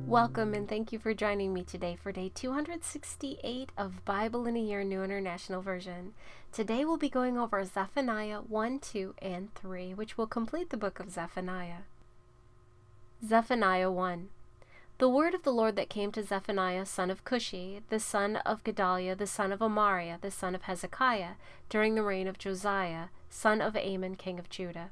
Welcome and thank you for joining me today for day 268 of Bible in a Year New International Version. Today we'll be going over Zephaniah 1, 2, and 3, which will complete the book of Zephaniah. Zephaniah 1. The word of the Lord that came to Zephaniah, son of Cushi, the son of Gedaliah, the son of Amariah, the son of Hezekiah, during the reign of Josiah, son of Amon, king of Judah.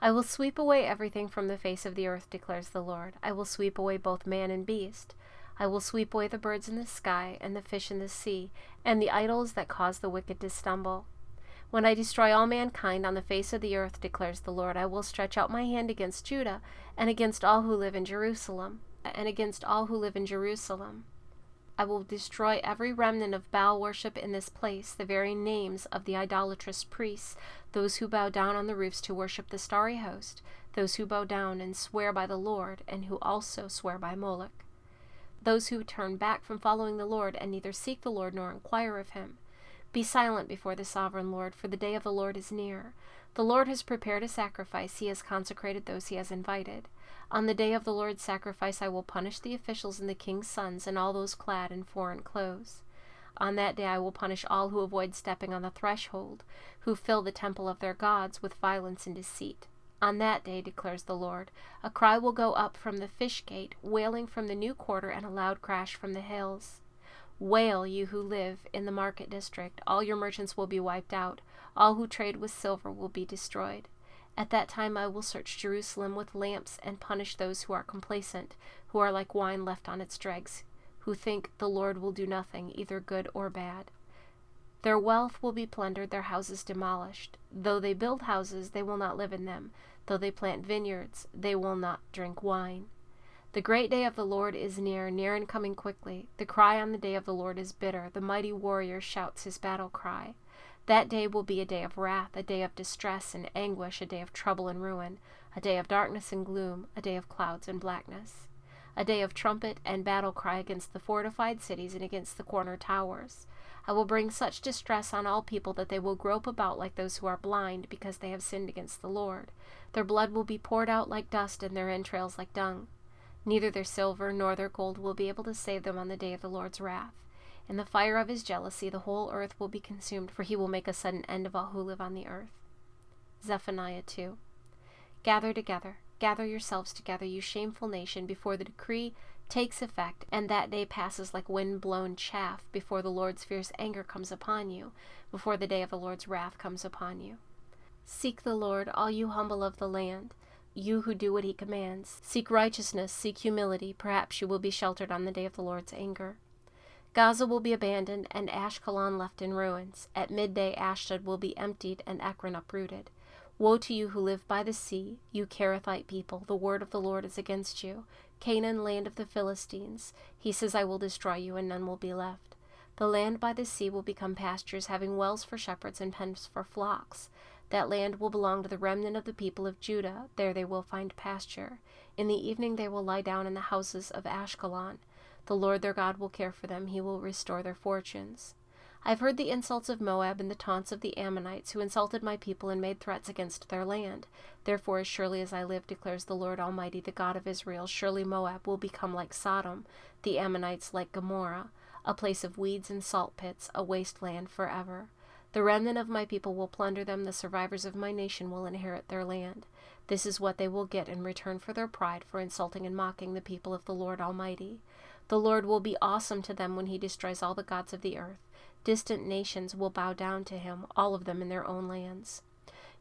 I will sweep away everything from the face of the earth, declares the Lord. I will sweep away both man and beast. I will sweep away the birds in the sky, and the fish in the sea, and the idols that cause the wicked to stumble. When I destroy all mankind on the face of the earth, declares the Lord, I will stretch out my hand against Judah, and against all who live in Jerusalem, I will destroy every remnant of Baal worship in this place, the very names of the idolatrous priests, those who bow down on the roofs to worship the starry host, those who bow down and swear by the Lord, and who also swear by Moloch, those who turn back from following the Lord and neither seek the Lord nor inquire of him. Be silent before the sovereign Lord, for the day of the Lord is near. The Lord has prepared a sacrifice. He has consecrated those he has invited. On the day of the Lord's sacrifice I will punish the officials and the king's sons and all those clad in foreign clothes. On that day I will punish all who avoid stepping on the threshold, who fill the temple of their gods with violence and deceit. On that day, declares the Lord, a cry will go up from the fish gate, wailing from the new quarter, and a loud crash from the hills. Wail, you who live in the market district. All your merchants will be wiped out. All who trade with silver will be destroyed. At that time I will search Jerusalem with lamps and punish those who are complacent, who are like wine left on its dregs, who think the Lord will do nothing, either good or bad. Their wealth will be plundered, their houses demolished. Though they build houses, they will not live in them. Though they plant vineyards, they will not drink wine. The great day of the Lord is near, near and coming quickly. The cry on the day of the Lord is bitter. The mighty warrior shouts his battle cry. That day will be a day of wrath, a day of distress and anguish, a day of trouble and ruin, a day of darkness and gloom, a day of clouds and blackness, a day of trumpet and battle cry against the fortified cities and against the corner towers. I will bring such distress on all people that they will grope about like those who are blind, because they have sinned against the Lord. Their blood will be poured out like dust, and their entrails like dung. Neither their silver nor their gold will be able to save them on the day of the Lord's wrath. In the fire of his jealousy the whole earth will be consumed, for he will make a sudden end of all who live on the earth. Zephaniah 2. Gather together, gather yourselves together, you shameful nation, before the decree takes effect, and that day passes like wind-blown chaff, before the Lord's fierce anger comes upon you, before the day of the Lord's wrath comes upon you. Seek the Lord, all you humble of the land, you who do what he commands. Seek righteousness, seek humility, perhaps you will be sheltered on the day of the Lord's anger. Gaza will be abandoned, and Ashkelon left in ruins. At midday Ashdod will be emptied, and Ekron uprooted. Woe to you who live by the sea, you Kerethite people, the word of the Lord is against you. Canaan, land of the Philistines, he says, I will destroy you, and none will be left. The land by the sea will become pastures, having wells for shepherds and pens for flocks. That land will belong to the remnant of the people of Judah. There they will find pasture. In the evening they will lie down in the houses of Ashkelon. The Lord their God will care for them. He will restore their fortunes. I have heard the insults of Moab and the taunts of the Ammonites, who insulted my people and made threats against their land. Therefore, as surely as I live, declares the Lord Almighty, the God of Israel, surely Moab will become like Sodom, the Ammonites like Gomorrah, a place of weeds and salt pits, a wasteland forever. The remnant of my people will plunder them. The survivors of my nation will inherit their land. This is what they will get in return for their pride, for insulting and mocking the people of the Lord Almighty. The Lord will be awesome to them when he destroys all the gods of the earth. Distant nations will bow down to him, all of them in their own lands.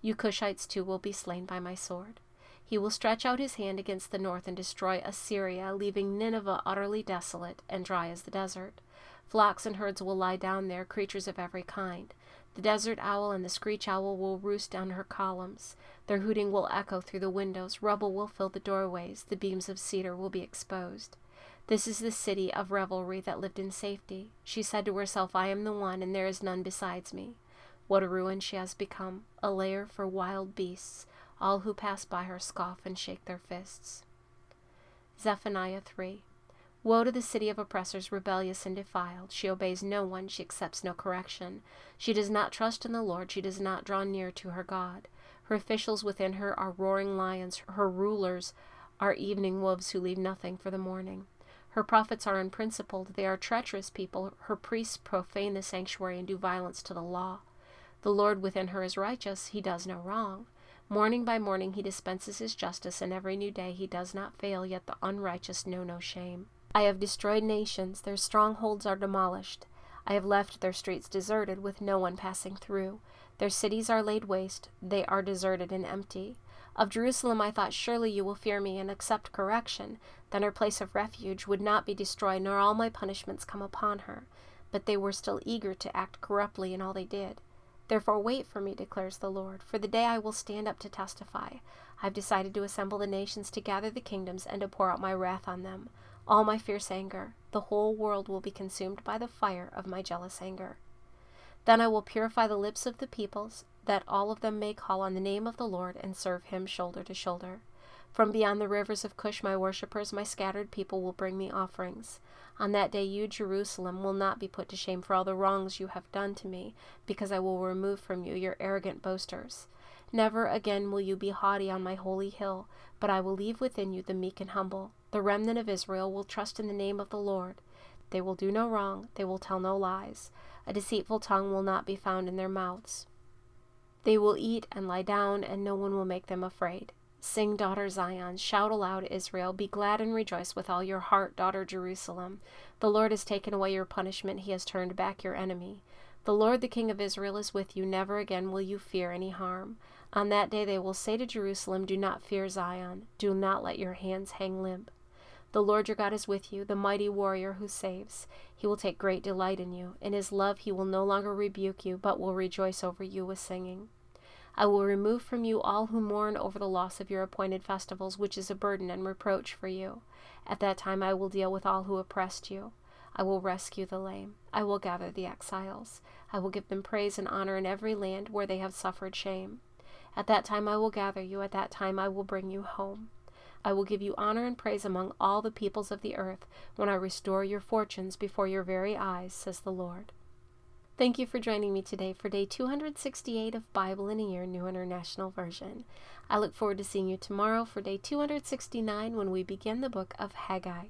You Cushites too will be slain by my sword. He will stretch out his hand against the north and destroy Assyria, leaving Nineveh utterly desolate and dry as the desert. Flocks and herds will lie down there, creatures of every kind. The desert owl and the screech owl will roost on her columns. Their hooting will echo through the windows. Rubble will fill the doorways. The beams of cedar will be exposed. This is the city of revelry that lived in safety. She said to herself, I am the one, and there is none besides me. What a ruin she has become, a lair for wild beasts. All who pass by her scoff and shake their fists. Zephaniah 3. Woe to the city of oppressors, rebellious and defiled. She obeys no one, she accepts no correction. She does not trust in the Lord, she does not draw near to her God. Her officials within her are roaring lions, her rulers are evening wolves who leave nothing for the morning. Her prophets are unprincipled, they are treacherous people. Her priests profane the sanctuary and do violence to the law. The Lord within her is righteous, he does no wrong. Morning by morning he dispenses his justice, and every new day he does not fail, yet the unrighteous know no shame. I have destroyed nations, their strongholds are demolished. I have left their streets deserted, with no one passing through. Their cities are laid waste, they are deserted and empty. Of Jerusalem I thought, surely you will fear me and accept correction. Then her place of refuge would not be destroyed, nor all my punishments come upon her. But they were still eager to act corruptly in all they did. Therefore wait for me, declares the Lord, for the day I will stand up to testify. I have decided to assemble the nations, to gather the kingdoms, and to pour out my wrath on them. All my fierce anger, the whole world will be consumed by the fire of my jealous anger. Then I will purify the lips of the peoples, that all of them may call on the name of the Lord and serve him shoulder to shoulder. From beyond the rivers of Cush, my worshippers, my scattered people, will bring me offerings. On that day you, Jerusalem, will not be put to shame for all the wrongs you have done to me, because I will remove from you your arrogant boasters. Never again will you be haughty on my holy hill, but I will leave within you the meek and humble. The remnant of Israel will trust in the name of the Lord. They will do no wrong, they will tell no lies. A deceitful tongue will not be found in their mouths. They will eat and lie down, and no one will make them afraid. Sing, daughter Zion, shout aloud, Israel, be glad and rejoice with all your heart, daughter Jerusalem. The Lord has taken away your punishment, he has turned back your enemy. The Lord, the King of Israel, is with you, never again will you fear any harm. On that day they will say to Jerusalem, do not fear Zion, do not let your hands hang limp. The Lord your God is with you, the mighty warrior who saves. He will take great delight in you. In his love he will no longer rebuke you, but will rejoice over you with singing. I will remove from you all who mourn over the loss of your appointed festivals, which is a burden and reproach for you. At that time I will deal with all who oppressed you. I will rescue the lame. I will gather the exiles. I will give them praise and honor in every land where they have suffered shame. At that time I will gather you. At that time I will bring you home. I will give you honor and praise among all the peoples of the earth, when I restore your fortunes before your very eyes, says the Lord. Thank you for joining me today for day 268 of Bible in a Year, New International Version. I look forward to seeing you tomorrow for day 269 when we begin the book of Haggai.